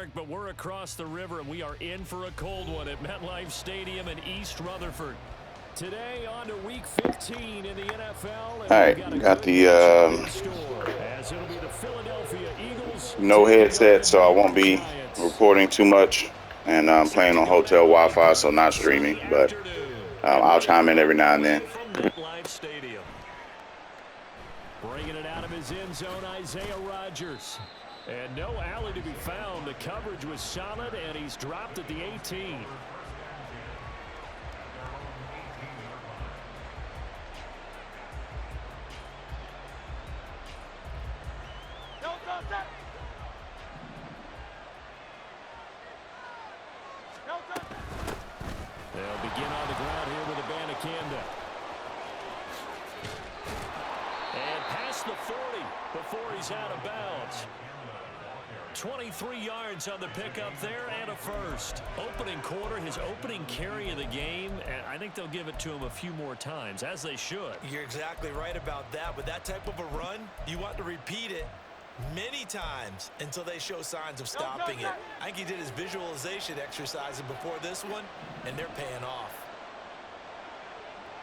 Mark, but we're across the river, and we are in for a cold one at MetLife Stadium in East Rutherford. Today on to Week 15 in the NFL. All right, got the as it'll be the Philadelphia Eagles no headset, so I won't be recording too much. And I'm playing on hotel Wi-Fi, so not streaming, but I'll chime in every now and then. Bringing it out of his end zone, Isaiah Rodgers. And no alley to be found. The coverage was solid, and he's dropped at the 18. They'll begin on the ground here with Abanikanda. And past the 40 before he's out of bounds. 23 yards on the pickup there and a first. Opening quarter, his opening carry of the game, and I think they'll give it to him a few more times, as they should. You're exactly right about that. With that type of a run, you want to repeat it many times until they show signs of stopping it. I think he did his visualization exercises before this one, and they're paying off.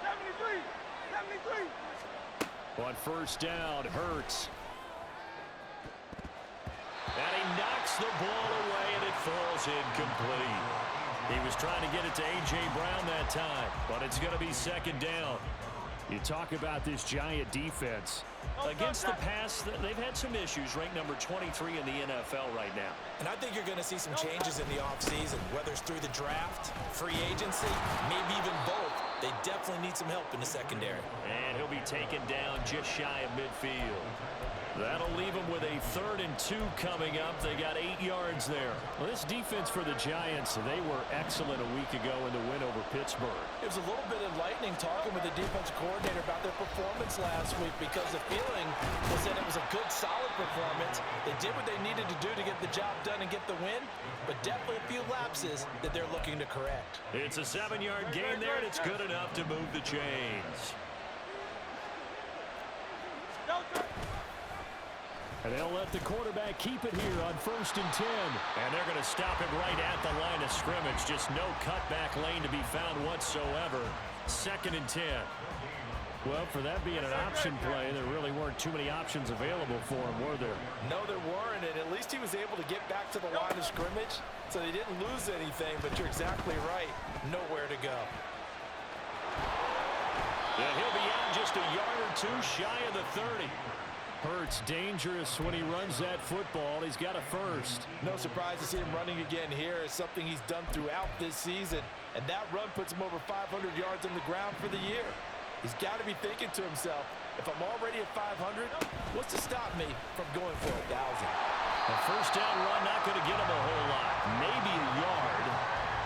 73. On first down, Hurts. And he knocks the ball away, and it falls incomplete. He was trying to get it to A.J. Brown that time, but it's going to be second down. You talk about this Giant defense. Against the pass, they've had some issues, ranked number 23 in the NFL right now. And I think you're going to see some changes in the offseason, whether it's through the draft, free agency, maybe even both. They definitely need some help in the secondary. And he'll be taken down just shy of midfield. That'll leave them with a 3rd and 2 coming up. They got 8 yards there. Well, this defense for the Giants, they were excellent a week ago in the win over Pittsburgh. It was a little bit enlightening talking with the defensive coordinator about their performance last week, because the feeling was that it was a good, solid performance. They did what they needed to do to get the job done and get the win, but definitely a few lapses that they're looking to correct. It's a 7-yard gain there, and it's good enough to move the chains. And they'll let the quarterback keep it here on 1st and 10. And they're going to stop it right at the line of scrimmage. Just no cutback lane to be found whatsoever. 2nd and 10. Well, for that being an option play, there really weren't too many options available for him, were there? No, there weren't, and at least he was able to get back to the line of scrimmage, so they didn't lose anything, but you're exactly right. Nowhere to go. Yeah, he'll be out just a yard or two shy of the 30. Hurts dangerous when he runs that football. He's got a first. No surprise to see him running again here. It's something he's done throughout this season, and that run puts him over 500 yards on the ground for the year. He's got to be thinking to himself, if I'm already at 500, what's to stop me from going for 1,000? A first down run not going to get him a whole lot. Maybe a yard.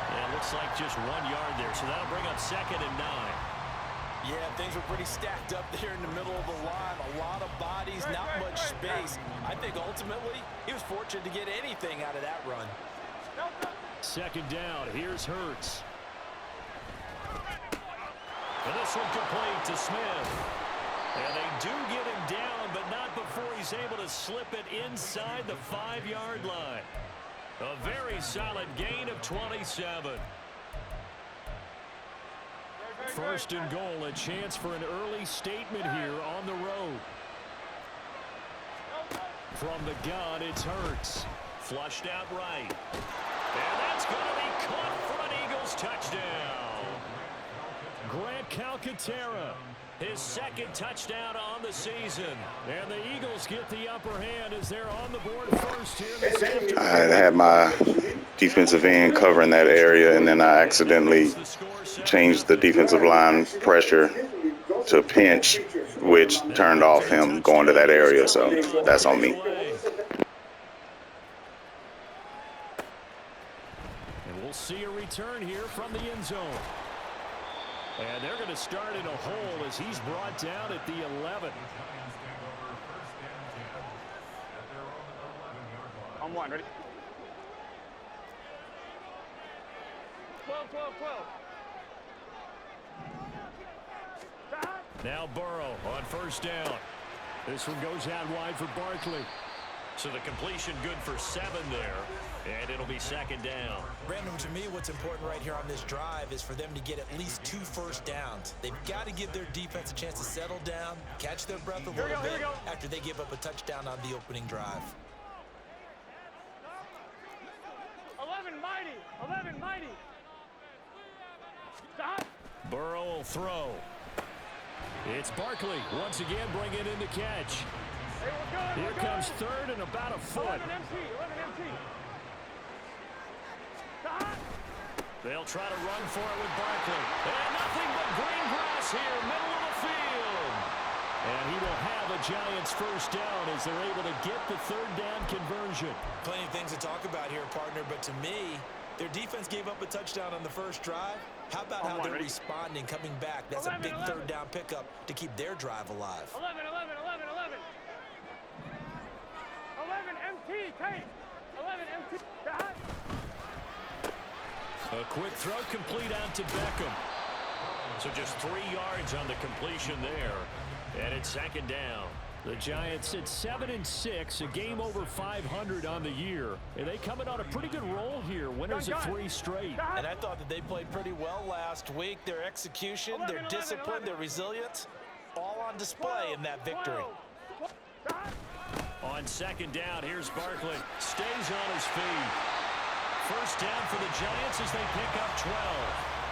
And it looks like just 1 yard there, so that'll bring up 2nd and 9. Yeah, things were pretty stacked up there in the middle of the line. A lot of bodies, not much space. I think ultimately he was fortunate to get anything out of that run. 2nd down. Here's Hurts. And this one complete to Smith. And they do get him down, but not before he's able to slip it inside the 5-yard line. A very solid gain of 27. 1st and goal, a chance for an early statement here on the road. From the gun, it's Hurts. Flushed out right. And that's going to be caught for an Eagles touchdown. Grant Calcaterra, his 2nd touchdown on the season. And the Eagles get the upper hand as they're on the board first here this afternoon. I had my defensive end covering that area, and then I accidentally changed the defensive line pressure to pinch, which turned off him going to that area, so that's on me. And we'll see a return here from the end zone. And they're going to start in a hole as he's brought down at the 11. On 1, ready? 12. Now Burrow on first down. This one goes out wide for Barkley. So the completion good for 7 there, and it'll be second down. Brandon, to me, what's important right here on this drive is for them to get at least 2 first downs. They've got to give their defense a chance to settle down, catch their breath a little bit after they give up a touchdown on the opening drive. 11 mighty. 11 mighty. Stop. Burrow will throw. It's Barkley once again bringing in the catch. Hey, we're good. Here comes third and about a foot. 11 MT. 11 MT. Stop. They'll try to run for it with Barkley. And nothing but green grass here, middle of the field. And he will have a Giants first down as they're able to get the third down conversion. Plenty of things to talk about here, partner, but to me, their defense gave up a touchdown on the first drive. How about how they're responding, coming back? That's a big third down pickup to keep their drive alive. 11, 11, 11, 11. 11 MT, take. 11 MT. Stop. A quick throw complete out to Beckham. So just 3 yards on the completion there. And it's second down. The Giants at 7-6, a game over 500 on the year. And they coming on a pretty good roll here, winners of 3 straight. And I thought that they played pretty well last week. Their execution, their discipline, their resilience, all on display in that victory. On second down, here's Barkley. Stays on his feet. First down for the Giants as they pick up 12.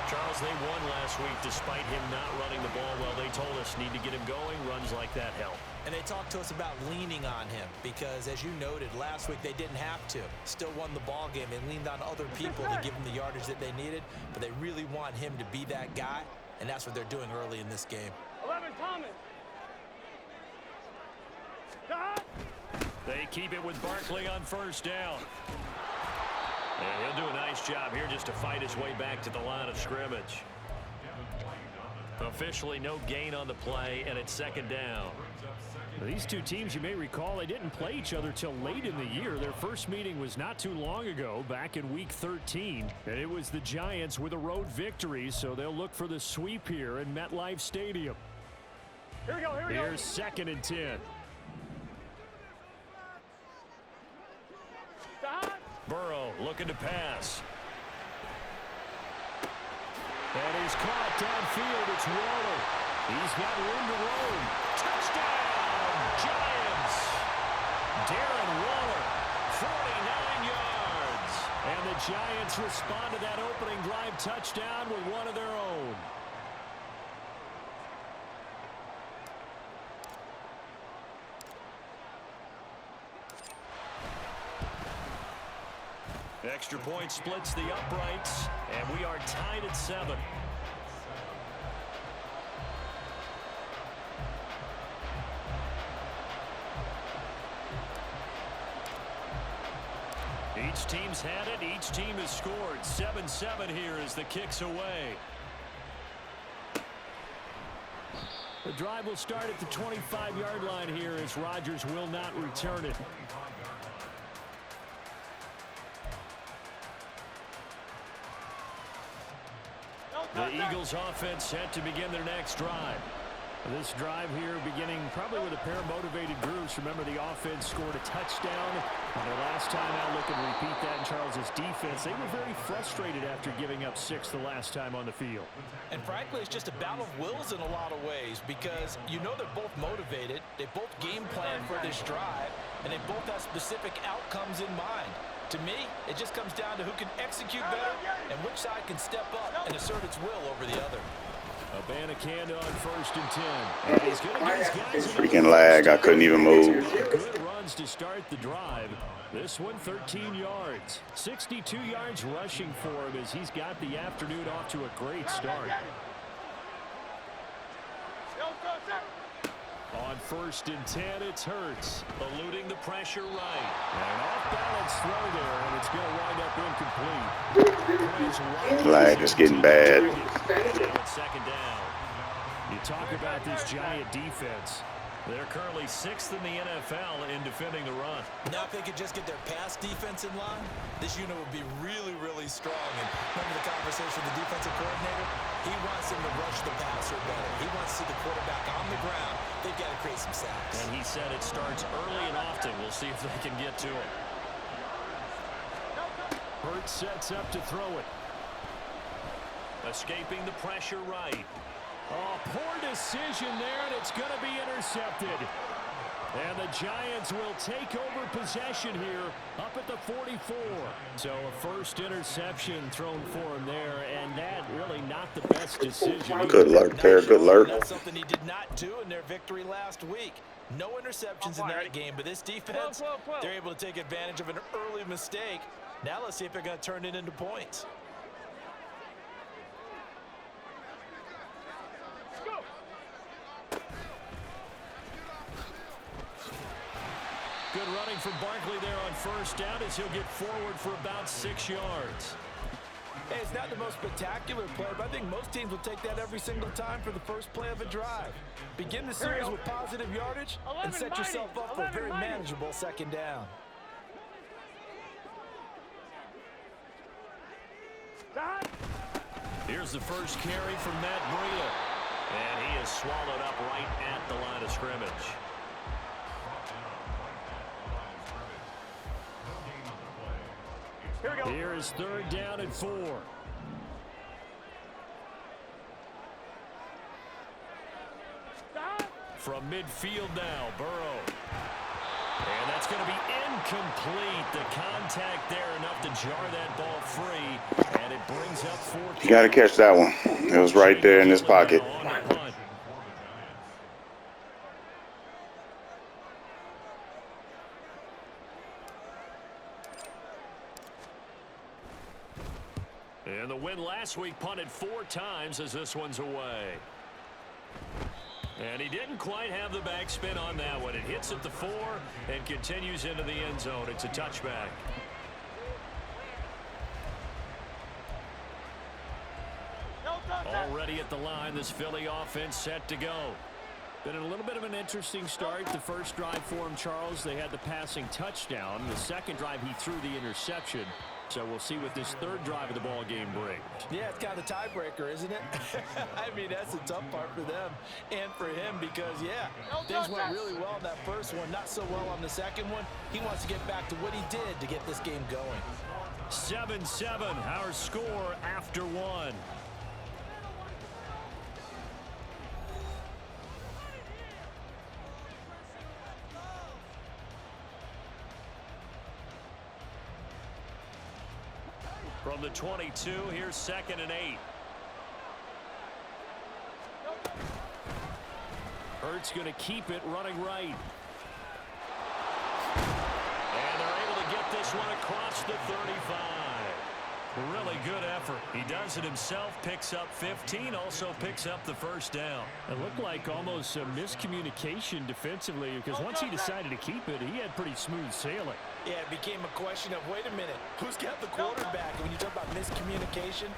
Charles, they won last week despite him not running the ball well. They told us need to get him going. Runs like that help. And they talked to us about leaning on him because, as you noted, last week they didn't have to. Still won the ball game. They leaned on other people to give them the yardage that they needed, but they really want him to be that guy, and that's what they're doing early in this game. 11 Thomas. Stop. They keep it with Barkley on first down. And he'll do a nice job here just to fight his way back to the line of scrimmage. Officially no gain on the play, and it's second down. These two teams, you may recall, they didn't play each other till late in the year. Their first meeting was not too long ago, back in Week 13. And it was the Giants with a road victory, so they'll look for the sweep here in MetLife Stadium. Here we go, here we go. Here's 2nd and 10. Stop. Burrow looking to pass. And he's caught downfield. It's Waller. He's got room to roam. Touchdown, Giants. Darren Waller, 49 yards. And the Giants respond to that opening drive touchdown with one of their own. Extra point splits the uprights, and we are tied at 7. Each team's had it. Each team has scored. 7-7 here as the kick's away. The drive will start at the 25-yard line here as Rodgers will not return it. The Eagles offense set to begin their next drive. This drive here beginning probably with a pair of motivated groups. Remember, the offense scored a touchdown on their last time out. Look and repeat that in Charles's defense. They were very frustrated after giving up 6 the last time on the field. And frankly, it's just a battle of wills in a lot of ways because you know they're both motivated. They both game plan for this drive, and they both have specific outcomes in mind. To me, it just comes down to who can execute better and which side can step up and assert its will over the other. Abanikanda on 1st and 10. And he's going to get his guys. Freaking lag. I couldn't even move. Good runs to start the drive. This one 13 yards. 62 yards rushing for him as he's got the afternoon off to a great start. On 1st and 10, it's Hurts, eluding the pressure right. And an off-balance throw there, and it's going to wind up incomplete. Lag is getting bad. Second down. You talk about this Giant defense. They're currently 6th in the NFL in defending the run. Now, if they could just get their pass defense in line, this unit would be really, really strong. And remember the conversation with the defensive coordinator? He wants them to rush the passer better. He wants to see the quarterback on the ground. They've got to create some sacks. And he said it starts early and often. We'll see if they can get to it. Hurts sets up to throw it. Escaping the pressure right. Oh, poor decision there, and it's going to be intercepted. And the Giants will take over possession here up at the 44. So a first interception thrown for him there, and that really not the best decision. Good luck there, good luck. That's something he did not do in their victory last week. No interceptions in that game, but this defense, they're able to take advantage of an early mistake. Now let's see if they're going to turn it into points. Good running from Barkley there on first down as he'll get forward for about 6 yards. Hey, it's not the most spectacular play, but I think most teams will take that every single time for the first play of a drive. Begin the series with positive yardage and set yourself up for a very manageable second down. Here's the first carry from Matt Breida. And he is swallowed up right at the line of scrimmage. Here is 3rd down and 4. From midfield now, Burrow. And that's going to be incomplete. The contact there enough to jar that ball free. And it brings up 4. You got to catch that one. It was right there in his pocket. And the win last week punted 4 times as this one's away. And he didn't quite have the backspin on that one. It hits at the 4 and continues into the end zone. It's a touchback. Already at the line, this Philly offense set to go. Been a little bit of an interesting start. The first drive for him, Charles, they had the passing touchdown. The second drive, he threw the interception. So we'll see what this 3rd drive of the ball game brings. Yeah, it's kind of a tiebreaker, isn't it? I mean, that's the tough part for them and for him because, yeah, things went really well in that first one, not so well on the second one. He wants to get back to what he did to get this game going. 7-7, our score after 1. From the 22, here's 2nd and 8. Hurts going to keep it running right. And they're able to get this one across the 35. Really good effort. He does it himself, picks up 15, also picks up the first down. It looked like almost a miscommunication defensively because once he decided to keep it, he had pretty smooth sailing. Yeah, it became a question of, wait a minute, who's got the quarterback? And when you talk about miscommunication,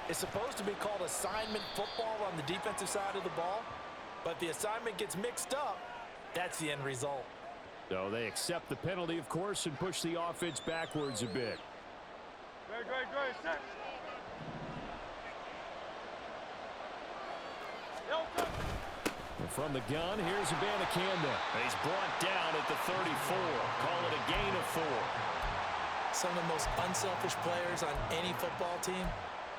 it's supposed to be called assignment football on the defensive side of the ball. But the assignment gets mixed up, that's the end result. So they accept the penalty, of course, and push the offense backwards a bit. Great, set. From the gun, here's Abanikanda. He's brought down at the 34. Call it a gain of 4. Some of the most unselfish players on any football team,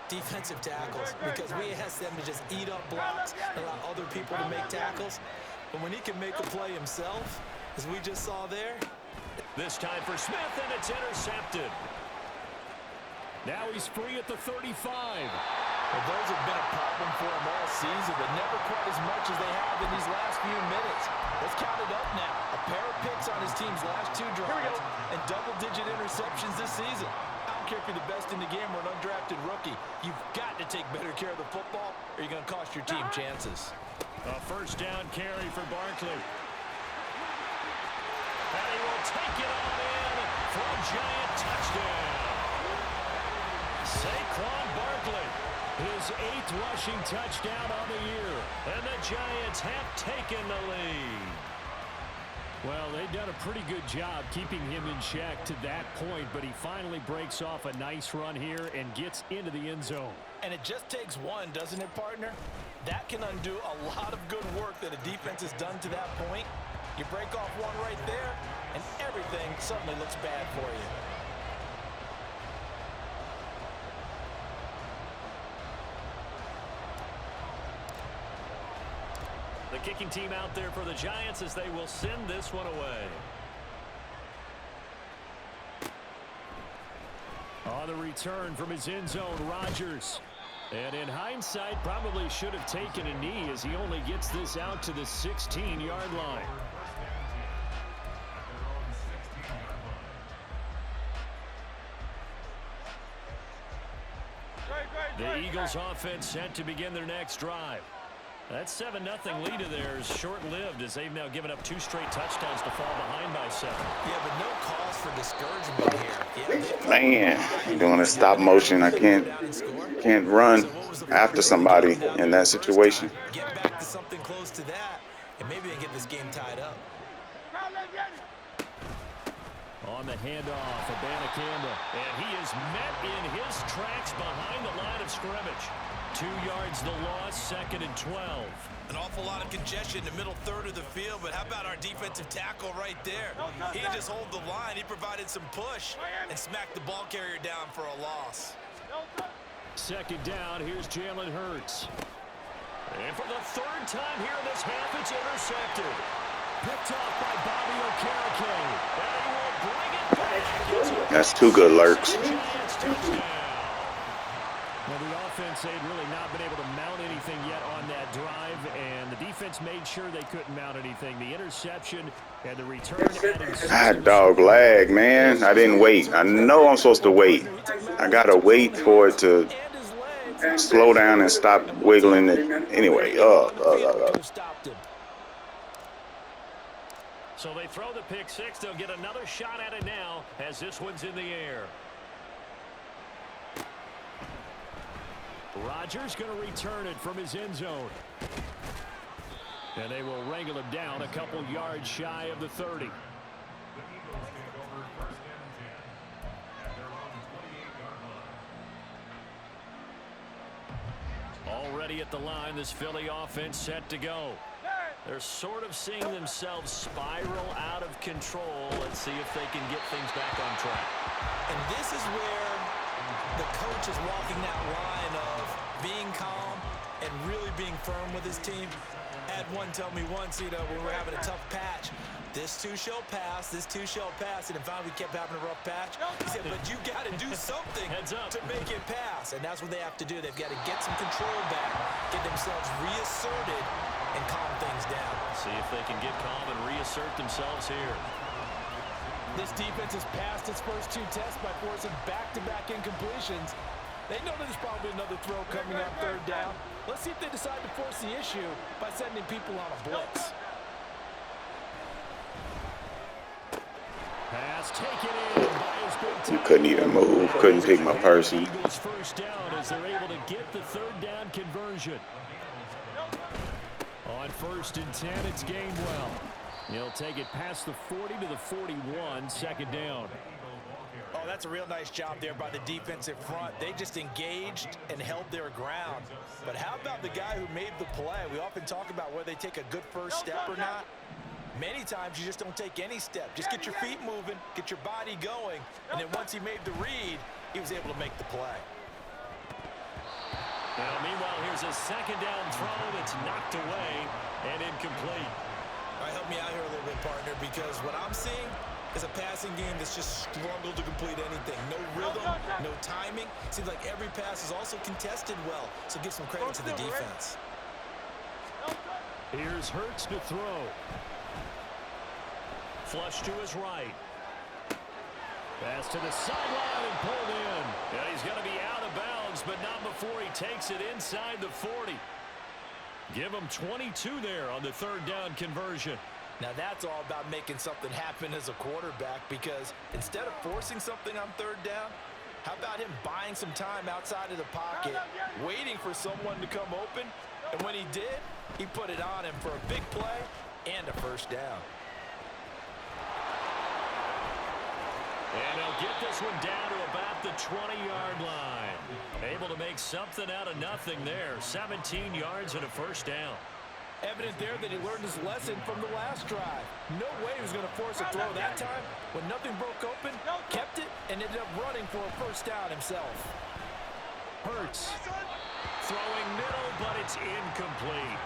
defensive tackles, because we ask them to just eat up blocks and allow other people to make tackles. But when he can make a play himself, as we just saw there. This time for Smith, and it's intercepted. Now he's free at the 35. Well, those have been a problem for him all season, but never quite as much as they have in these last few minutes. Let's count it up now. A pair of picks on his team's last 2 drives and double-digit interceptions this season. I don't care if you're the best in the game or an undrafted rookie. You've got to take better care of the football or you're going to cost your team chances. A first down carry for Barkley. And he will take it on in for a Giant touchdown. Saquon Barkley, his 8th rushing touchdown on the year. And the Giants have taken the lead. Well, they've done a pretty good job keeping him in check to that point, but he finally breaks off a nice run here and gets into the end zone. And it just takes one, doesn't it, partner? That can undo a lot of good work that a defense has done to that point. You break off one right there, and everything suddenly looks bad for you. The kicking team out there for the Giants as they will send this one away. On the return from his end zone, Rodgers. And in hindsight, probably should have taken a knee as he only gets this out to the 16-yard line. The Eagles offense set to begin their next drive. That 7-0 lead of theirs short-lived as they've now given up 2 straight touchdowns to fall behind by 7. Yeah, but no cause for discouragement here. Man, doing a stop motion. I can't run after somebody in that situation. Get back to something close to that, and maybe they get this game tied up. On the handoff, Campbell, and he is met in his tracks behind the line of scrimmage. 2 yards the loss, 2nd and 12. An awful lot of congestion in the middle third of the field, but how about our defensive tackle right there? He didn't just hold the line, he provided some push and smacked the ball carrier down for a loss. 2nd down, here's Jalen Hurts. And for the 3rd time here in this half, it's intercepted. Picked off by Bobby Okereke. And he will bring it back. That's 2 good lurks. Well, the offense, they'd really not been able to mount anything yet on that drive, and the defense made sure they couldn't mount anything. The interception and the return. Hot dog lag, man. I didn't wait. I know I'm supposed to wait. I got to wait for it to slow down and stop wiggling it. Anyway, So they throw the pick 6. They'll get another shot at it now as this one's in the air. Rodgers going to return it from his end zone. And they will wrangle him down a couple yards shy of the 30. Already at the line, this Philly offense set to go. They're sort of seeing themselves spiral out of control. Let's see if they can get things back on track. And this is where the coach is walking that line of being calm and really being firm with his team. Had one tell me once, when we were having a tough patch, this too shall pass, this too shall pass. And finally we kept having a rough patch. He said, but you got to do something to make it pass. And that's what they have to do. They've got to get some control back, get themselves reasserted, and calm things down. See if they can get calm and reassert themselves here. This defense has passed its first 2 tests by forcing back-to-back incompletions. They know there's probably another throw coming on 3rd down. Let's see if they decide to force the issue by sending people on a blitz. Pass taken in by his big you couldn't even move. Couldn't pick my purse. Eagles first down as they're able to get the 3rd down conversion. On 1st and 10, it's Gainwell. He'll take it past the 40 to the 41, 2nd down. Oh, that's a real nice job there by the defensive front. They just engaged and held their ground. But how about the guy who made the play? We often talk about whether they take a good first step or not. Many times you just don't take any step. Just get your feet moving, get your body going, and then once he made the read, he was able to make the play. Now, meanwhile, here's a 2nd down throw that's knocked away and incomplete. All right, help me out here a little bit, partner, because what I'm seeing is a passing game that's just struggled to complete anything. No rhythm, no timing. Seems like every pass is also contested well, so give some credit to the defense. Here's Hurts to throw. Flush to his right. Pass to the sideline and pulled in. Yeah, he's going to be out of bounds, but not before he takes it inside the 40. Give him 22 there on the 3rd down conversion. Now that's all about making something happen as a quarterback, because instead of forcing something on 3rd down, how about him buying some time outside of the pocket, waiting for someone to come open, and when he did, he put it on him for a big play and a 1st down. And he'll get this one down to about the 20-yard line. Able to make something out of nothing there. 17 yards and a first down. Evident there that he learned his lesson from the last drive. No way he was going to force a throw that time. When nothing broke open, kept it, and ended up running for a first down himself. Hurts. Throwing middle, but it's incomplete.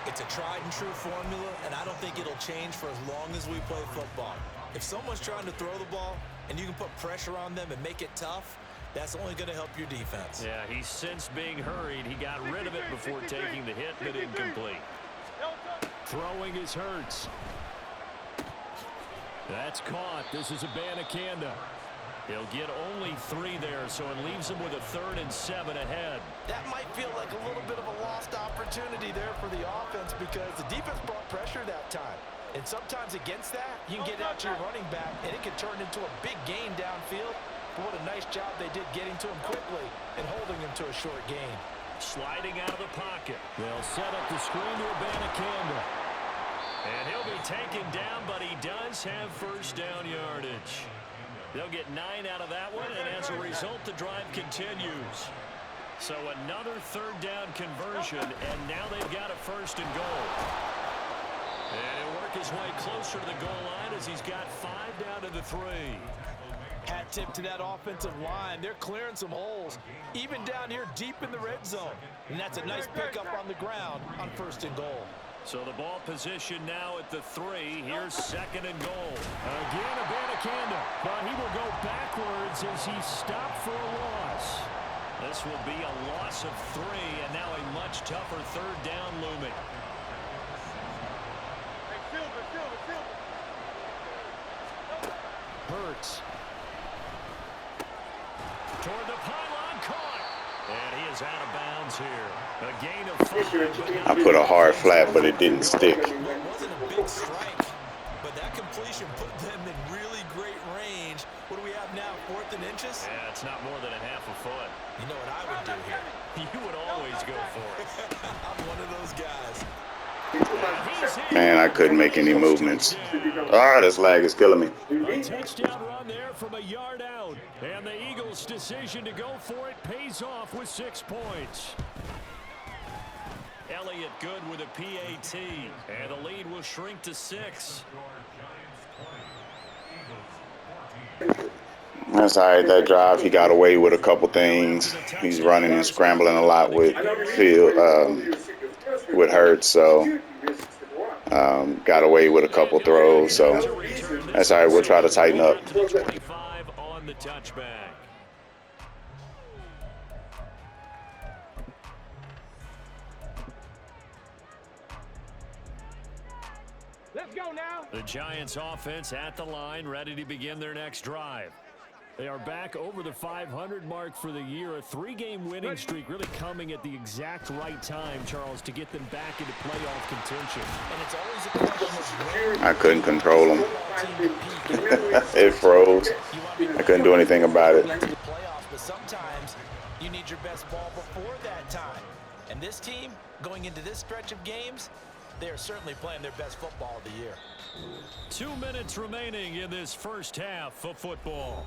It's a tried-and-true formula, and I don't think it'll change for as long as we play football. If someone's trying to throw the ball, and you can put pressure on them and make it tough, that's only going to help your defense. Yeah, he's since being hurried. He got rid of it before taking the hit, but incomplete. Throwing is Hurts. That's caught. This is Abanikanda. He'll get only 3 there, so it leaves him with a 3rd and 7 ahead. That might feel like a little bit of a lost opportunity there for the offense because the defense brought pressure that time. And sometimes against that, you can get out to your running back, and it can turn into a big gain downfield. But what a nice job they did getting to him quickly and holding him to a short gain. Sliding out of the pocket. They'll set up the screen to Abanikanda. And he'll be taken down, but he does have first down yardage. They'll get 9 out of that one, and as a result, the drive continues. So another 3rd down conversion, and now they've got a 1st and goal. And he'll work his way closer to the goal line as he's got 5 down to the 3. Hat tip to that offensive line. They're clearing some holes, even down here deep in the red zone. And that's a nice pickup on the ground on 1st and goal. So the ball position now at the 3. Here's 2nd and goal. Again, Abanikanda, but he will go backwards as he stopped for a loss. This will be a loss of 3, and now a much tougher 3rd down looming. Hurts. Toward the pylon, caught. And he is out of bounds here. A gain of 5. I put a hard flat, but it didn't stick. It wasn't a big strike, but that completion put them in really great range. What do we have now, 4th and inches? Yeah, it's not more than a half a foot. You know what I would do here? You would always go for it. I'm one of those guys. Man, I couldn't make any movements. Ah, this lag is killing me. A touchdown run there from a yard out. And the Eagles' decision to go for it pays off with 6 points. Elliott good with a PAT. And the lead will shrink to 6. That's all right. That drive, he got away with a couple things. He's running and scrambling a lot with Hurts, so got away with a couple throws. So that's all right. We'll try to tighten up. 25 on the touchback. Let's go now. The Giants offense at the line, ready to begin their next drive. They are back over the 500 mark for the year. A 3-game winning streak really coming at the exact right time, Charles, to get them back into playoff contention. And it's always a question of I couldn't control him. It froze. I couldn't do anything about it. playoffs, but sometimes you need your best ball before that time. And this team, going into this stretch of games, they are certainly playing their best football of the year. 2 minutes remaining in this first half of football.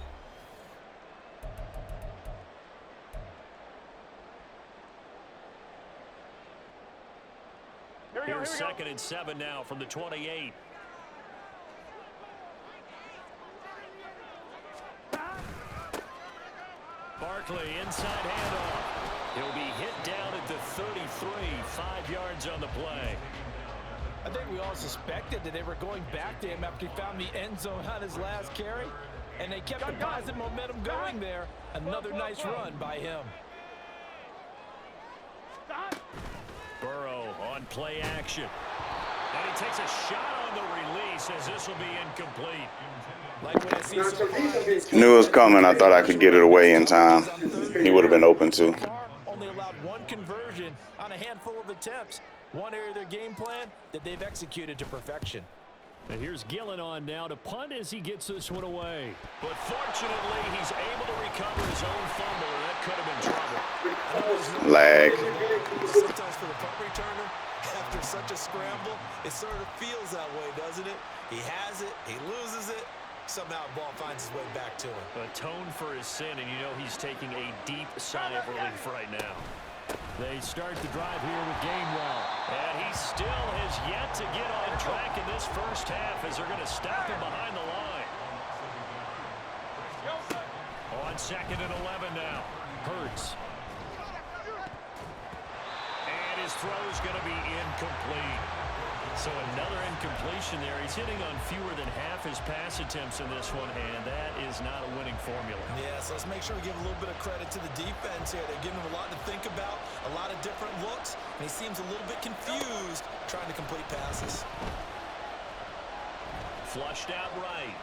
Here's 2nd and 7 now from the 28. Barkley inside handoff. He'll be hit down at the 33, 5 yards on the play. I think we all suspected that they were going back to him after he found the end zone on his last carry, and they kept the positive momentum going there. Another nice run by him. Burrow on play action. And he takes a shot on the release as this will be incomplete. Like what I see so far, Knew it was coming. I thought I could get it away in time. He would have been open too. only allowed 1 conversion on a handful of attempts. One area of their game plan that they've executed to perfection. And here's Gillen on now to punt as he gets this one away. But fortunately, he's able to recover his own fumble, and that could have been trouble. Lag. Sometimes for the punt returner, after such a scramble, it sort of feels that way, doesn't it? He has it, he loses it, somehow the ball finds its way back to him. Atone for his sin, and you know he's taking a deep sigh of relief right now. They start the drive here with Gainwell. And he still has yet to get on track in this first half as they're going to stop him behind the line. On 2nd and 11 now. Hurts. And his throw's going to be incomplete. So another incompletion there. He's hitting on fewer than half his pass attempts in this one, and that is not a winning formula. Yeah, so let's make sure we give a little bit of credit to the defense here. They're giving him a lot to think about, a lot of different looks, and he seems a little bit confused trying to complete passes. Flushed out right.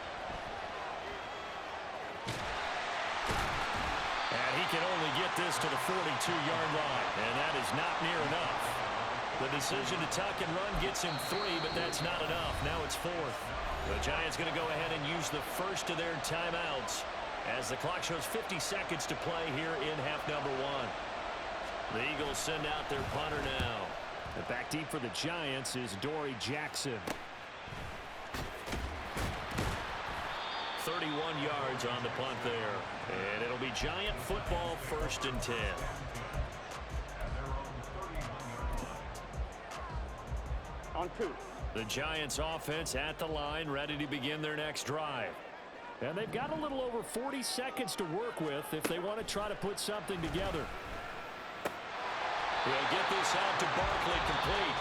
And he can only get this to the 42-yard line, and that is not near enough. The decision to tuck and run gets him 3, but that's not enough. Now it's 4th. The Giants going to go ahead and use the first of their timeouts as the clock shows 50 seconds to play here in half number 1. The Eagles send out their punter now. The back deep for the Giants is Dory Jackson. 31 yards on the punt there. And it'll be Giant football, 1st and 10. On 2. The Giants offense at the line, ready to begin their next drive. And they've got a little over 40 seconds to work with if they want to try to put something together. We'll get this out to Barkley complete.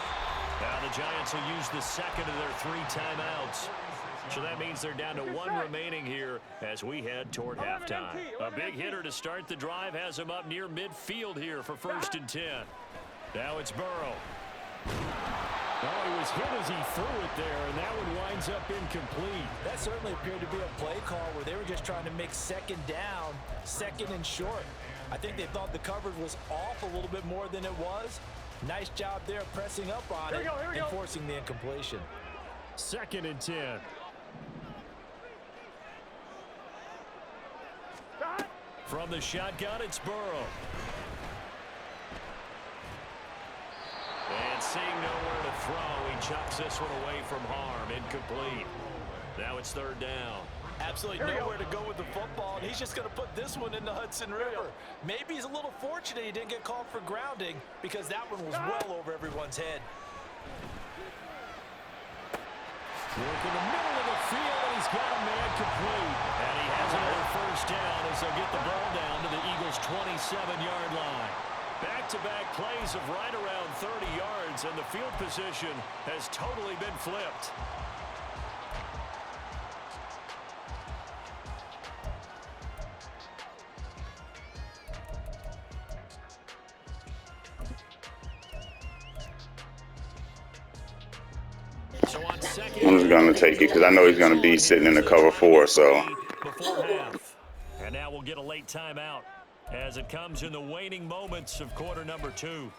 Now the Giants will use the second of their 3 timeouts. So that means they're down to 1 remaining here as we head toward halftime. A big hitter to start the drive has him up near midfield here for 1st and 10. Now it's Burrow. Oh, he was hit as he threw it there, and that one winds up incomplete. That certainly appeared to be a play call where they were just trying to make 2nd down, 2nd and short. I think they thought the coverage was off a little bit more than it was. Nice job there pressing up on it and forcing the incompletion. 2nd and 10. From the shotgun, it's Burrow. And seeing nowhere to throw, he chucks this one away from harm. Incomplete. Now it's 3rd down. Absolutely nowhere to go with the football, and he's just going to put this one in the Hudson River. Maybe he's a little fortunate he didn't get called for grounding because that one was well over everyone's head. Work in the middle of the field, and he's got a man complete. And he has another 1st down as they'll get the ball down to the Eagles' 27-yard line. Back-to-back plays of right around 30 yards, and the field position has totally been flipped. So on 2nd, I'm just going to take it because I know he's going to be sitting in the cover 4, so. Before half. And now we'll get a late timeout as it comes in the waning moments of quarter number 2.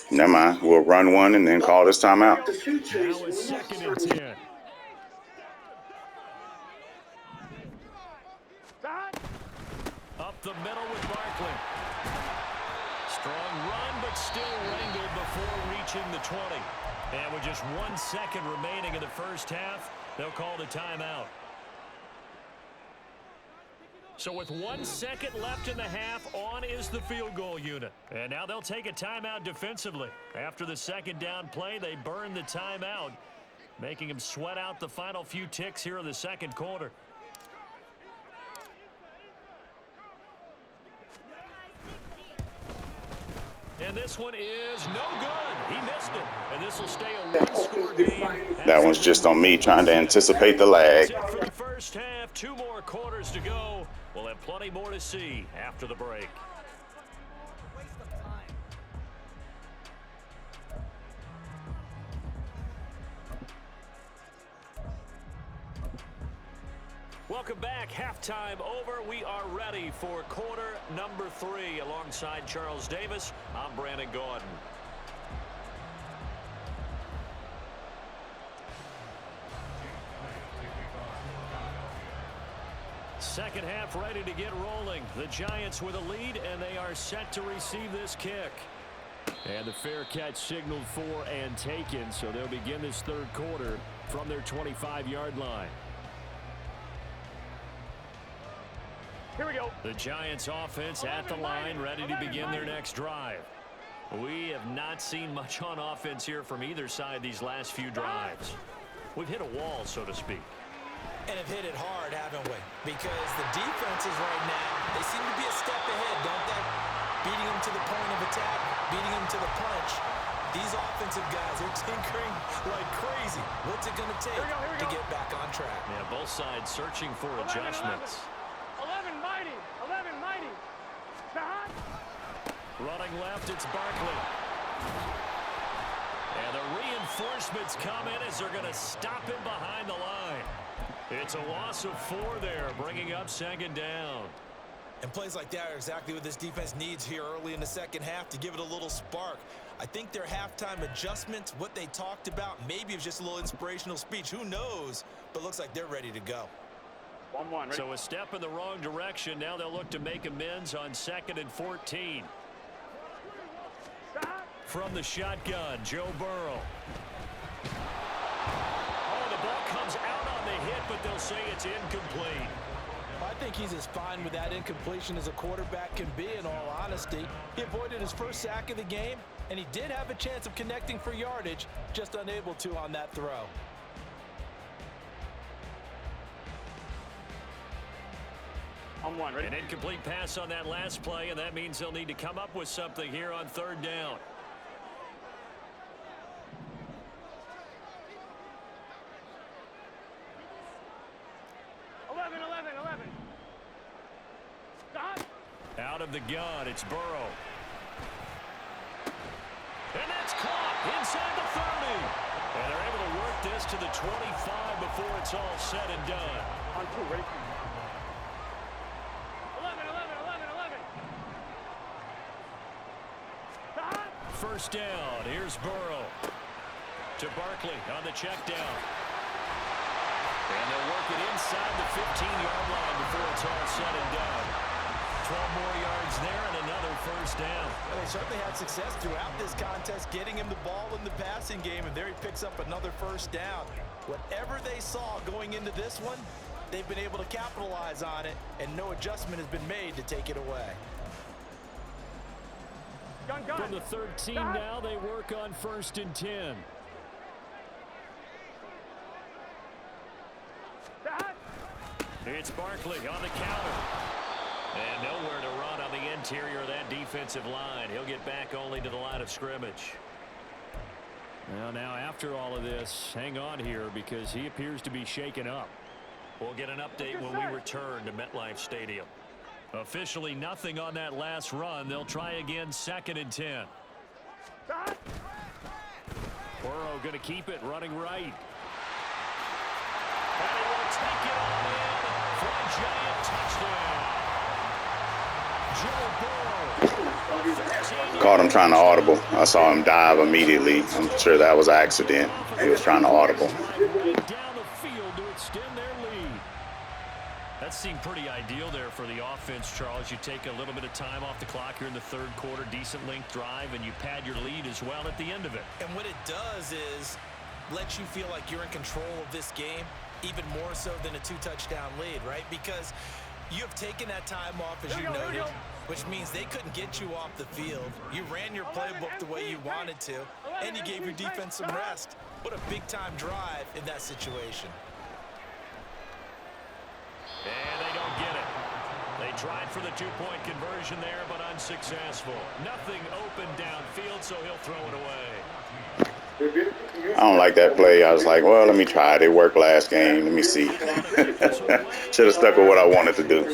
Never mind. We'll run one and then call this timeout. Now it's 2nd and 10. Up the middle with Barkley. Strong run, but still wrangled before reaching the 20. And with just 1 second remaining in the first half, they'll call the timeout. So with 1 second left in the half, on is the field goal unit. And now they'll take a timeout defensively. After the 2nd down play, they burn the timeout, making them sweat out the final few ticks here in the 2nd quarter. And this one is no good. He missed it. And this will stay a one-score game. That one's just on me trying to anticipate the lag. That's it for the first half. 2 more quarters to go. We'll have plenty more to see after the break. Welcome back. Halftime over. We are ready for quarter number 3. Alongside Charles Davis, I'm Brandon Gordon. Second half ready to get rolling. The Giants with a lead, and they are set to receive this kick. And the fair catch signaled for and taken, so they'll begin this third quarter from their 25-yard line. Here we go. The Giants offense at the line, ready to begin their next drive. We have not seen much on offense here from either side these last few drives. We've hit a wall, so to speak. And have hit it hard, haven't we? Because the defenses right now, they seem to be a step ahead, don't they? Beating them to the point of attack, beating them to the punch. These offensive guys are tinkering like crazy. What's it going to take to get back on track? Yeah, both sides searching for adjustments. 11 mighty. 11 mighty. Running left, it's Barkley. And the reinforcements come in as they're going to stop him behind the line. It's a loss of 4 there, bringing up second down. And plays like that are exactly what this defense needs here early in the second half to give it a little spark. I think their halftime adjustments, what they talked about, maybe it was just a little inspirational speech. Who knows? But looks like they're ready to go. 1-1. Ready? So a step in the wrong direction. Now they'll look to make amends on 2nd and 14. From the shotgun, Joe Burrow. Oh, the ball comes out on the hit, but they'll say it's incomplete. I think he's as fine with that incompletion as a quarterback can be, in all honesty. He avoided his first sack of the game, and he did have a chance of connecting for yardage, just unable to on that throw. On 1. Ready? An incomplete pass on that last play, and that means they'll need to come up with something here on 3rd down. Out of the gun, it's Burrow. And that's caught inside the 30. And they're able to work this to the 25 before it's all said and done. On 2. Ready? 11. First down. Here's Burrow. To Barkley on the check down. And they'll work it inside the 15-yard line before it's all said and done. 12 more yards there and another first down. Well, they certainly had success throughout this contest, getting him the ball in the passing game, and there he picks up another first down. Whatever they saw going into this one, they've been able to capitalize on it, and no adjustment has been made to take it away. Gun. From the 13 now, they work on 1st and 10. It's Barkley on the counter. And nowhere to run on the interior of that defensive line. He'll get back only to the line of scrimmage. Well, now after all of this, hang on here because he appears to be shaken up. We'll get an update when we return to MetLife Stadium. Officially nothing on that last run. They'll try again 2nd and 10. Burrow going to keep it running right. And he will take it all in for a giant touchdown. Caught him trying to audible. I saw him dive immediately. I'm sure that was an accident. He was trying to audible. Down the field to extend their lead. That seemed pretty ideal there for the offense, Charles. You take a little bit of time off the clock here in the 3rd quarter, decent length drive, and you pad your lead as well at the end of it. And what it does is let you feel like you're in control of this game, even more so than a 2-touchdown lead, right? Because you have taken that time off, as you noted, which means they couldn't get you off the field. You ran your playbook the way you wanted to, and you gave your defense some rest. What a big-time drive in that situation. And they don't get it. They tried for the 2-point conversion there, but unsuccessful. Nothing open downfield, so he'll throw it away. I don't like that play. I was like, well, let me try it. It worked last game. Let me see. Should have stuck with what I wanted to do.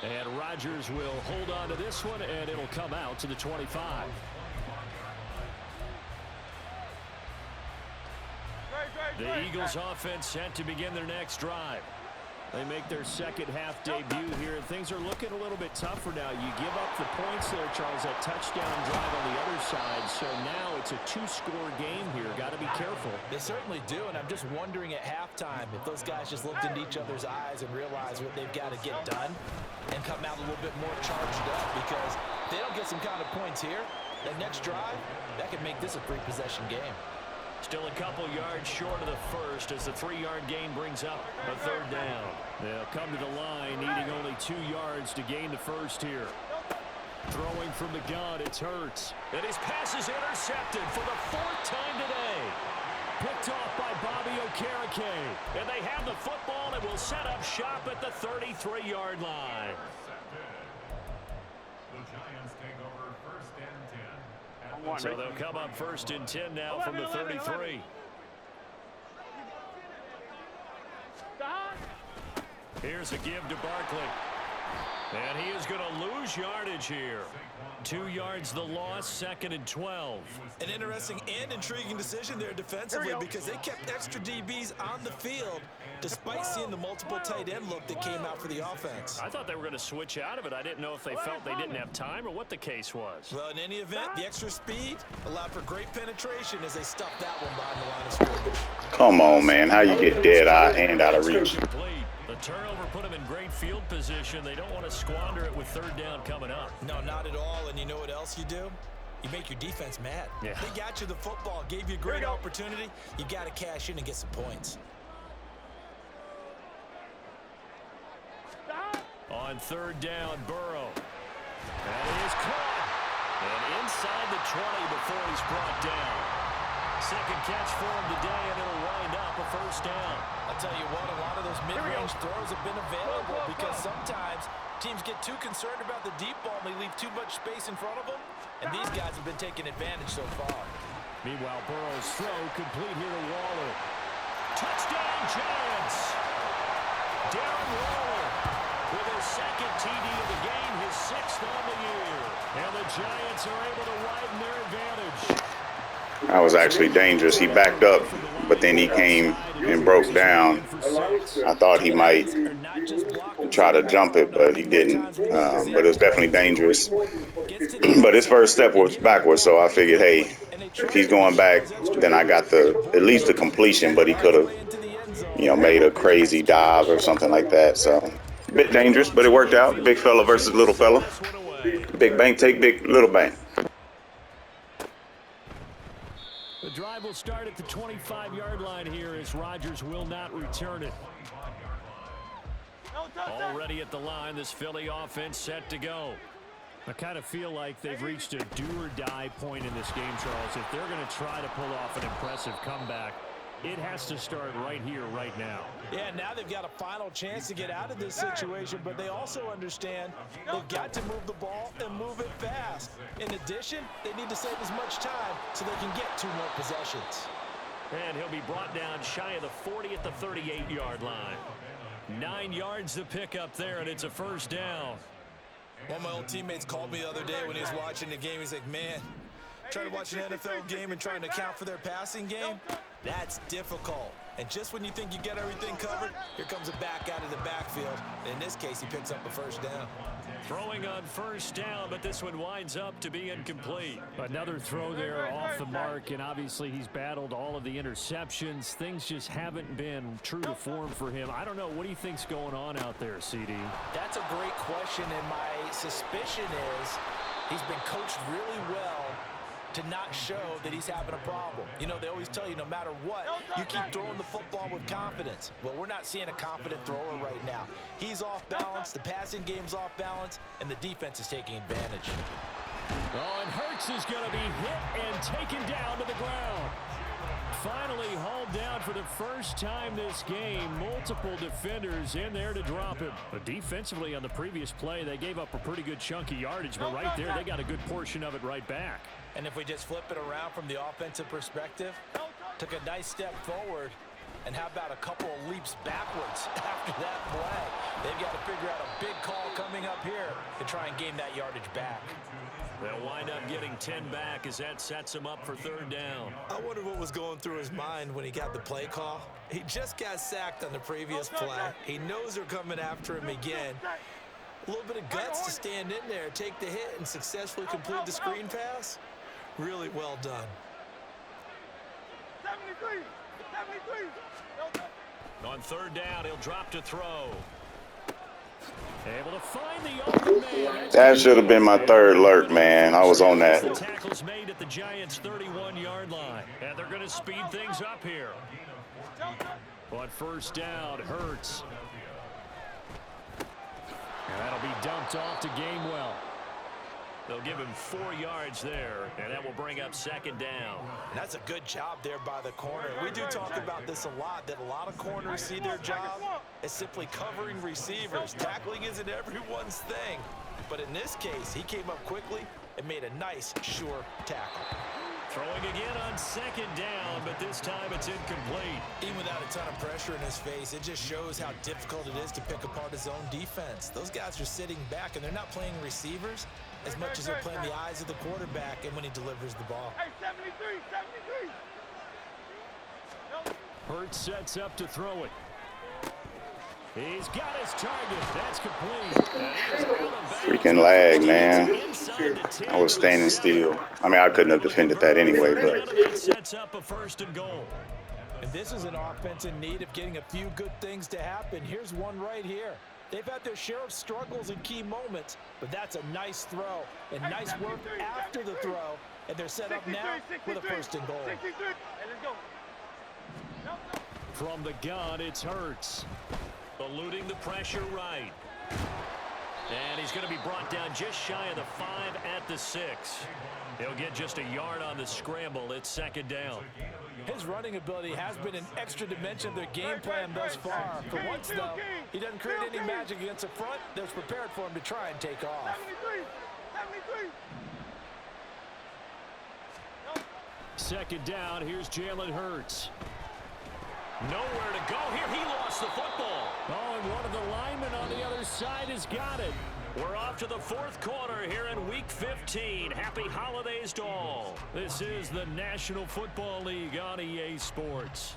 And Rodgers will hold on to this one, and it'll come out to the 25. The Eagles offense set to begin their next drive. They make their second half debut here, and things are looking a little bit tougher now. You give up the points there, Charles, that touchdown drive on the other side. So now it's a two-score game here. Got to be careful. They certainly do, and I'm just wondering at halftime if those guys just looked into each other's eyes and realized what they've got to get done and come out a little bit more charged up, because if they don't get some kind of points here, that next drive, that could make this a three-possession game. Still a couple yards short of the first as the 3-yard gain brings up a third down. They'll come to the line needing only 2 yards to gain the first here. Throwing from the gun, it's Hurts. And his pass is intercepted for the 4th time today. Picked off by Bobby Okereke. And they have the football and will set up shop at the 33-yard line. The Giants take over 1st and 10. So they'll come up 1st and 10 now from the 33. Here's a give to Barkley. And he is going to lose yardage here. 2 yards the loss, 2nd and 12. An interesting and intriguing decision there defensively, because they kept extra DBs on the field despite seeing the multiple tight end look that came out for the offense. I thought they were going to switch out of it. I didn't know if they felt they didn't have time or what the case was. Well, in any event, the extra speed allowed for great penetration as they stuffed that one behind the line of scrimmage. Come on, man. How you get dead eye and out of reach? The turnover put them in great field position. They don't want to squander it with 3rd down coming up. No, not at all. And you know what else you do? You make your defense mad. Yeah. They got you the football, gave you a great opportunity. You got to cash in and get some points. On 3rd down, Burrow. And he is caught. And inside the 20 before he's brought down. Second catch for him today, and it'll wind up a 1st down. I'll tell you what, a lot of those mid-range throws have been available because sometimes teams get too concerned about the deep ball and they leave too much space in front of them, and these guys have been taking advantage so far. Meanwhile, Burrow's throw complete here to Waller. Touchdown, Giants! Darren Waller with his 2nd TD of the game, his 6th on the year. And the Giants are able to widen their advantage. That was actually dangerous. He backed up, but then he came and broke down. I thought he might try to jump it, but he didn't. But it was definitely dangerous. But his first step was backwards, so I figured, hey, if he's going back, then I got at least the completion, but he could have, made a crazy dive or something like that. So a bit dangerous, but it worked out. Big fella versus little fella. Big bank take big little bank. The drive will start at the 25-yard line here as Rodgers will not return it. Already at the line, this Philly offense set to go. I kind of feel like they've reached a do-or-die point in this game, Charles. If they're going to try to pull off an impressive comeback, it has to start right here, right now. Yeah, now they've got a final chance to get out of this situation, but they also understand they've got to move the ball and move it fast. In addition, they need to save as much time so they can get 2 more possessions. And he'll be brought down shy of the 40 at the 38-yard line. 9 yards to pick up there, and it's a 1st down. One of my old teammates called me the other day when he was watching the game. He's like, man, trying to watch an NFL game and trying to account for their passing game, that's difficult. And just when you think you get everything covered, here comes a back out of the backfield. In this case, he picks up a 1st down. Throwing on 1st down, but this one winds up to be incomplete. Another throw there off the mark, and obviously he's battled all of the interceptions. Things just haven't been true to form for him. I don't know. What do you think's going on out there, CD? That's a great question, and my suspicion is he's been coached really well to not show that he's having a problem. You know, they always tell you no matter what, you keep throwing the football with confidence. Well, we're not seeing a confident thrower right now. He's off balance, the passing game's off balance, and the defense is taking advantage. Oh, and Hurts is going to be hit and taken down to the ground. Finally hauled down for the first time this game. Multiple defenders in there to drop him. But defensively on the previous play, they gave up a pretty good chunk of yardage, but right there, they got a good portion of it right back. And if we just flip it around from the offensive perspective, took a nice step forward, and how about a couple of leaps backwards after that play? They've got to figure out a big call coming up here to try and gain that yardage back. They'll wind up getting 10 back as that sets him up for third down. I wonder what was going through his mind when he got the play call. He just got sacked on the previous play. He knows they're coming after him again. A little bit of guts to stand in there, take the hit, and successfully complete the screen pass. Really well done. 73. On third down, he'll drop to throw. Able to find the open man. That should have been my third alert, man. I was on that. The tackle's made at the Giants' 31-yard line. And they're going to speed things up here. On first down, Hurts. And that'll be dumped off to Gainwell. They'll give him 4 yards there, and that will bring up second down. And that's a good job there by the corner. We do talk about this a lot, that a lot of corners see their job as simply covering receivers. Tackling isn't everyone's thing. But in this case, he came up quickly and made a nice, sure tackle. Throwing again on second down, but this time it's incomplete. Even without a ton of pressure in his face, it just shows how difficult it is to pick apart his own defense. Those guys are sitting back, and they're not playing receivers as much as they're playing the eyes of the quarterback and when he delivers the ball. Hey, 73. Hurts sets up to throw it. He's got his target. That's complete. Freaking lag, man. I was standing still. I mean, I couldn't have defended that anyway, but Sets up a first and goal. And this is an offense in need of getting a few good things to happen. Here's one right here. They've had their share of struggles in key moments, but that's a nice throw and nice work after the throw. And they're set up now with a first and goal. 63. Hey, let's go. From the gun, it's Hurts. Eluding the pressure right. And he's going to be brought down just shy of the 5 at the 6. He'll get just a yard on the scramble. It's second down. His running ability has been an extra dimension of their game plan thus far. For once, though, he doesn't create any magic against the front that's prepared for him to try and take off. 73. Second down, here's Jalen Hurts. Nowhere to go here. He lost the football. Oh, and one of the linemen on the other side has got it. We're off to the fourth quarter here in Week 15. Happy holidays to all. This is the National Football League on EA Sports.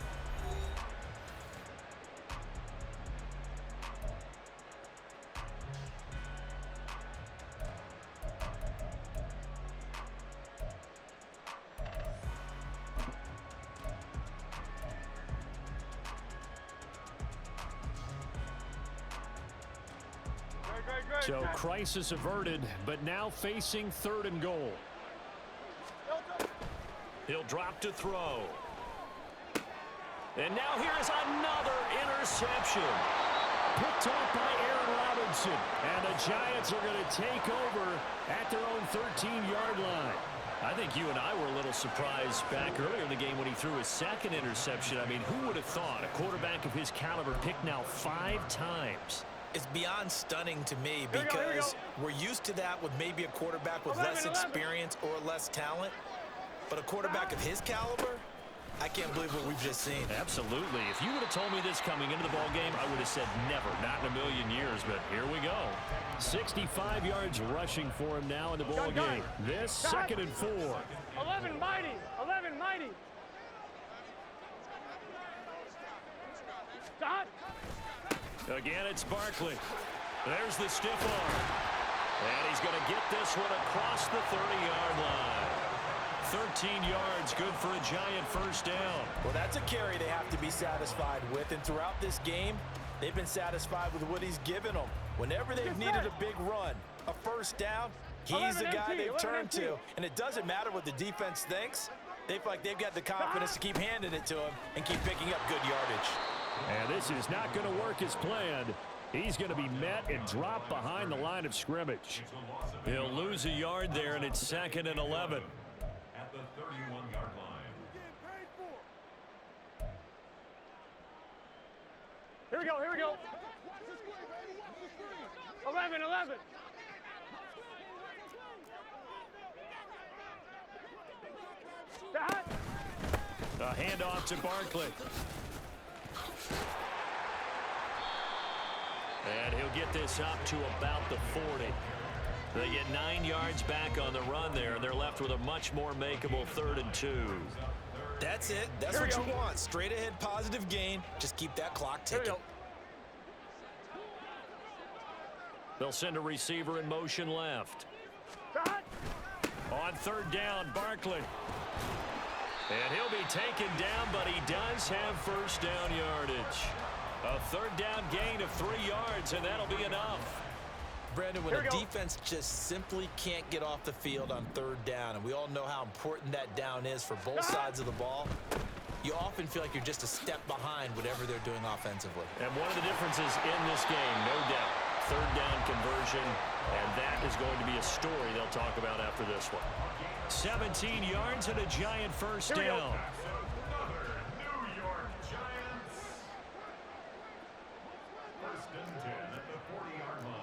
So crisis averted, but now facing third and goal. He'll drop to throw. And now here's another interception. Picked off by Aaron Robinson. And the Giants are going to take over at their own 13-yard line. I think you and I were a little surprised back earlier in the game when he threw his second interception. I mean, who would have thought a quarterback of his caliber picked now 5 times? It's beyond stunning to me because we're used to that with maybe a quarterback with less experience or less talent. But a quarterback of his caliber, I can't believe what we've just seen. Absolutely. If you would have told me this coming into the ball game, I would have said never, not in a million years. But here we go. 65 yards rushing for him now in the ball game. This second and 4. 11 mighty. Dot. Again, it's Barkley. There's the stiff arm. And he's going to get this one across the 30-yard line. 13 yards, good for a Giant first down. Well, that's a carry they have to be satisfied with. And throughout this game, they've been satisfied with what he's given them. Whenever they've needed a big run, a first down, he's the guy they've turned to. And it doesn't matter what the defense thinks. They feel like they've got the confidence to keep handing it to him and keep picking up good yardage. And this is not going to work as planned. He's going to be met and dropped behind the line of scrimmage. He'll lose a yard there, and it's second and 11. At the 31-yard line. Here we go. 11. Dot. A handoff to Barkley. And he'll get this up to about the 40. They get 9 yards back on the run there, and they're left with a much more makeable 3rd and 2. That's it. That's what you want. Straight ahead positive gain. Just keep that clock ticking. They'll send a receiver in motion left. On 3rd down, Barkley. And he'll be taken down, but he does have 1st down yardage. A 3rd down gain of 3 yards, and that'll be enough. Brandon, when a defense just simply can't get off the field on 3rd down, and we all know how important that down is for both sides of the ball, you often feel like you're just a step behind whatever they're doing offensively. And one of the differences in this game, no doubt, 3rd down conversion, and that is going to be a story they'll talk about after this one. 17 yards and a giant 1st down. New York Giants. 1st and 10 at the 40-yard line.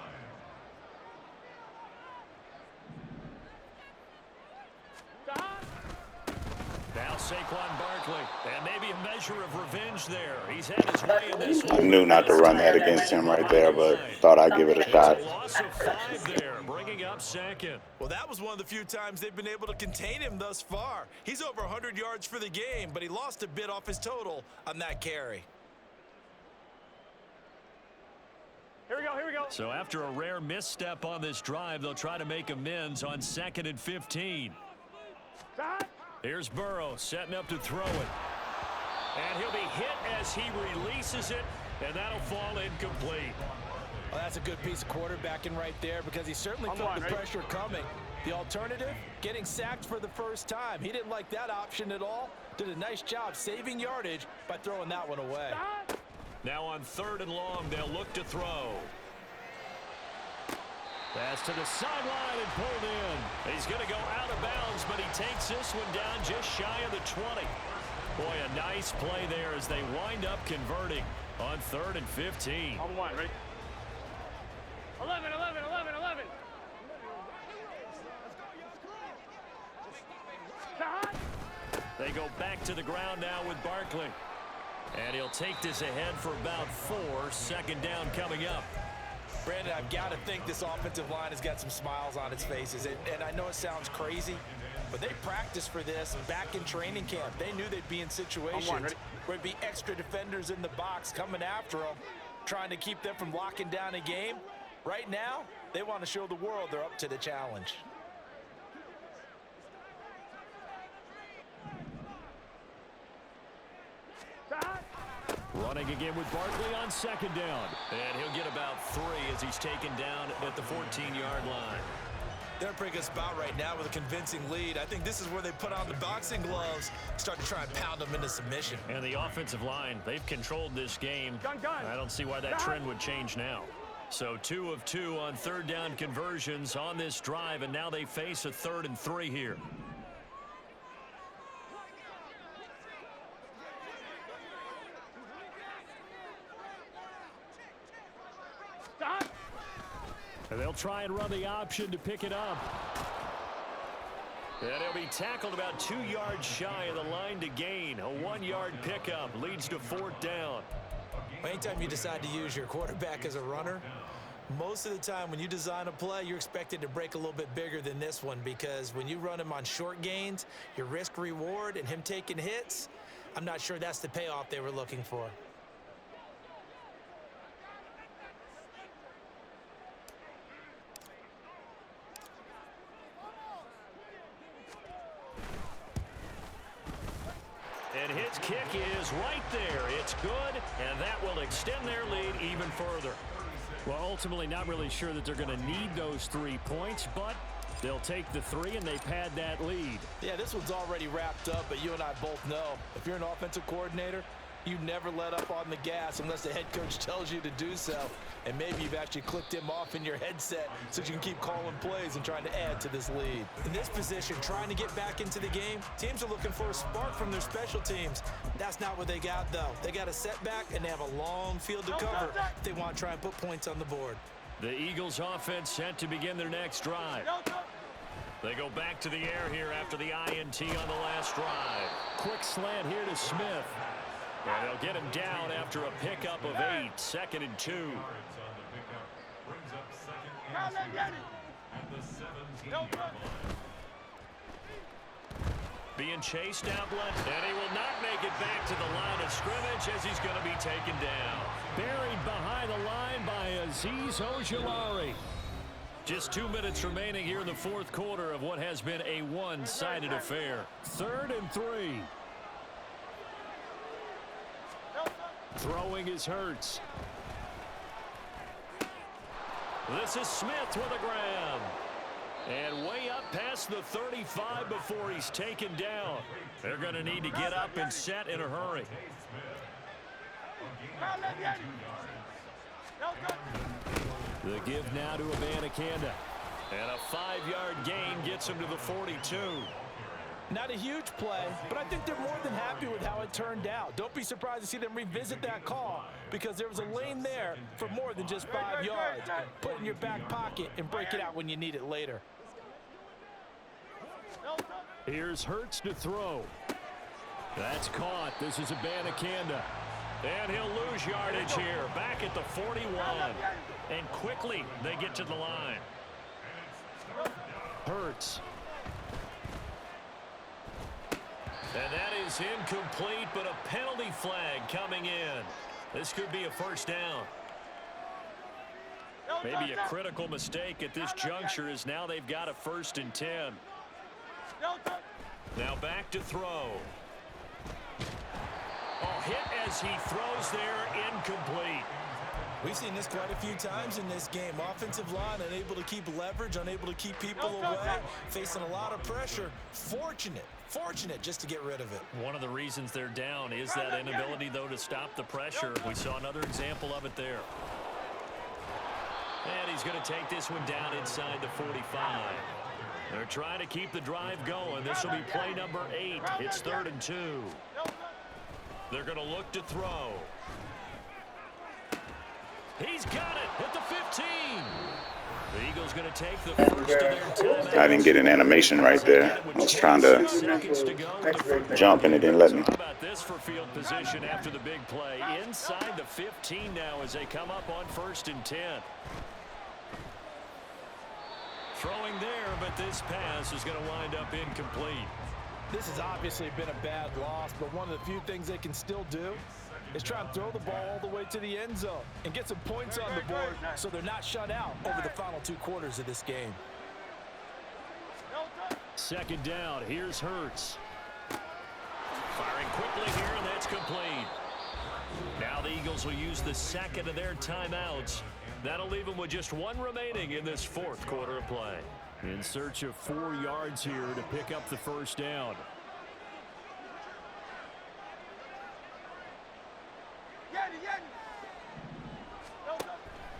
Now Saquon Barkley, and maybe a measure of revenge there. He's had his way in this I one. knew not to run that against him right there, but thought I'd give it a shot. Loss of 5 there, bringing up 2nd. Well, that was one of the few times they've been able to contain him thus far. He's over 100 yards for the game, but he lost a bit off his total on that carry. Here we go. So after a rare misstep on this drive, they'll try to make amends on 2nd and 15. Here's Burrow setting up to throw it. And he'll be hit as he releases it, and that'll fall incomplete. Well, that's a good piece of quarterbacking right there because he certainly felt the pressure coming. The alternative, getting sacked for the 1st time. He didn't like that option at all. Did a nice job saving yardage by throwing that one away. Now on 3rd and long, they'll look to throw. Pass to the sideline and pulled in. He's going to go out of bounds, but he takes this one down just shy of the 20. Boy, a nice play there as they wind up converting on 3rd and 15. On 1, ready? 11. They go back to the ground now with Barkley. And he'll take this ahead for about 4. 2nd down coming up. Brandon, I've got to think this offensive line has got some smiles on its faces. And I know it sounds crazy, but they practiced for this back in training camp. They knew they'd be in situations where there'd be extra defenders in the box coming after them, trying to keep them from locking down a game. Right now, they want to show the world they're up to the challenge. Running again with Barkley on 2nd down. And he'll get about 3 as he's taken down at the 14-yard line. They're in a pretty good spot right now with a convincing lead. I think this is where they put on the boxing gloves, start to try and pound them into submission. And the offensive line, they've controlled this game. I don't see why that trend would change now. So 2 of 2 on 3rd down conversions on this drive, and now they face a 3rd and 3 here. And they'll try and run the option to pick it up. And he'll be tackled about 2 yards shy of the line to gain. A 1-yard pickup leads to 4th down. Anytime you decide to use your quarterback as a runner, most of the time when you design a play, you're expected to break a little bit bigger than this one because when you run him on short gains, your risk reward and him taking hits, I'm not sure that's the payoff they were looking for. And his kick is right there. It's good, and that will extend their lead even further. Well, ultimately, not really sure that they're going to need those 3 points, but they'll take the 3, and they pad that lead. Yeah, this one's already wrapped up, but you and I both know if you're an offensive coordinator, you never let up on the gas unless the head coach tells you to do so. And maybe you've actually clicked him off in your headset so you can keep calling plays and trying to add to this lead. In this position, trying to get back into the game, teams are looking for a spark from their special teams. That's not what they got, though. They got a setback, and they have a long field to cover if they want to try and put points on the board. The Eagles offense set to begin their next drive. They go back to the air here after the INT on the last drive. Quick slant here to Smith. And they'll get him down after a pickup of 8. 2nd and 2. Being chased out, and he will not make it back to the line of scrimmage as he's going to be taken down. Buried behind the line by Azeez Ojulari. Just 2 minutes remaining here in the fourth quarter of what has been a one-sided affair. 3rd and 3. Throwing is Hurts. This is Smith with a grab. And way up past the 35 before he's taken down. They're going to need to get up and set in a hurry. The give now to Abanikanda. And a 5-yard gain gets him to the 42. Not a huge play, but I think they're more than happy with how it turned out. Don't be surprised to see them revisit that call because there was a lane there for more than just 5 yards. Put it in your back pocket and break it out when you need it later. Here's Hurts to throw. That's caught. This is Abanikanda. And he'll lose yardage here, back at the 41. And quickly they get to the line. Hurts. And that is incomplete, but a penalty flag coming in. This could be a first down. Maybe a critical mistake at this juncture as now they've got a 1st and 10. Now back to throw. Oh, hit as he throws there, incomplete. We've seen this quite a few times in this game. Offensive line unable to keep leverage, unable to keep people away, facing a lot of pressure. Fortunate just to get rid of it. One of the reasons they're down is that inability, though, to stop the pressure. We saw another example of it there. And he's going to take this one down inside the 45. They're trying to keep the drive going. This will be play number 8. It's 3rd and 2. They're going to look to throw. He's got it at the 15. The Eagles going to take the first of their timeouts. I didn't get an animation right there. I was trying to jump and it didn't let me. How about this for field position after the big play? Inside the 15 now as they come up on 1st and 10. Throwing there, but this pass is going to wind up incomplete. This has obviously been a bad loss, but one of the few things they can still do is try and throw the ball all the way to the end zone and get some points on the board so they're not shut out over the final 2 quarters of this game. 2nd down. Here's Hurts. Firing quickly here, and that's complete. Now the Eagles will use the 2nd of their timeouts. That'll leave them with just 1 remaining in this 4th quarter of play. In search of 4 yards here to pick up the 1st down.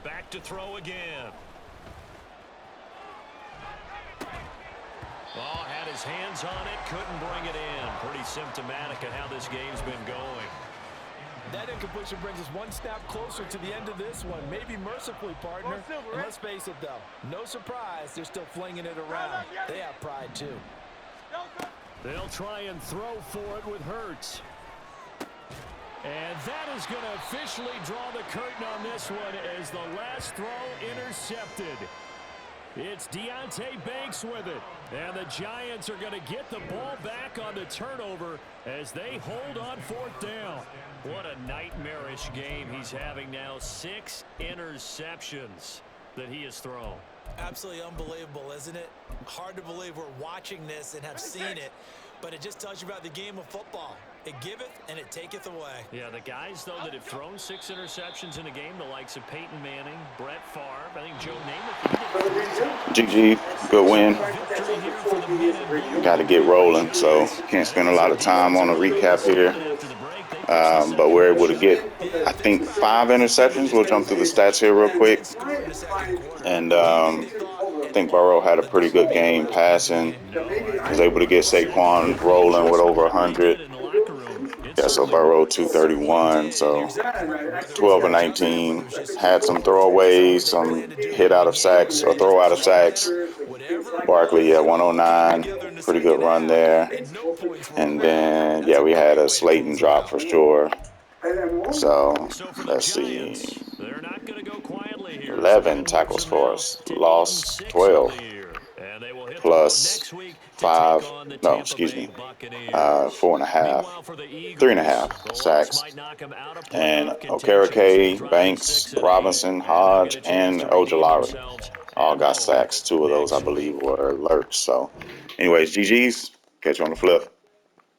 Back to throw again. Oh, had his hands on it, couldn't bring it in. Pretty symptomatic of how this game's been going. That incompletion brings us 1 snap closer to the end of this one. Maybe mercifully, partner. And let's face it, though. No surprise, they're still flinging it around. They have pride, too. They'll try and throw for it with Hurts. And that is going to officially draw the curtain on this one as the last throw intercepted. It's Deonte Banks with it. And the Giants are going to get the ball back on the turnover as they hold on 4th down. What a nightmarish game he's having now. 6 interceptions that he has thrown. Absolutely unbelievable, isn't it? Hard to believe we're watching this and have seen it, but it just tells you about the game of football. It giveth and it taketh away. Yeah, the guys, though, that have thrown 6 interceptions in a game, the likes of Peyton Manning, Brett Favre, I think Joe Namath. GG, good win. Got to get rolling, so can't spend a lot of time on a recap here. But we're able to get, I think, 5 interceptions. We'll jump through the stats here real quick. And I think Burrow had a pretty good game passing. Was able to get Saquon rolling with over 100. Yeah, so Burrow 231, so 12 of 19. Had some throwaways, some hit out of sacks or throw out of sacks. Barkley, 109, pretty good run there. And then, yeah, we had a Slayton drop for sure. So, let's see. 11 tackles for us, lost 12. hit the road plus next week to 5, take on the no, Tampa excuse Bay me, Buccaneers. 4.5, Meanwhile, for the Eagles, 3.5 the loss sacks. might knock them out of And playoff contention as they Okereke, drop to Banks, 6-8, Robinson, and they'll get Hodge, a chance and to redeem Ojolari themselves all at got home sacks. 2 of those, I next believe, week. were alerts. So, anyways, GG's. Catch you on the flip.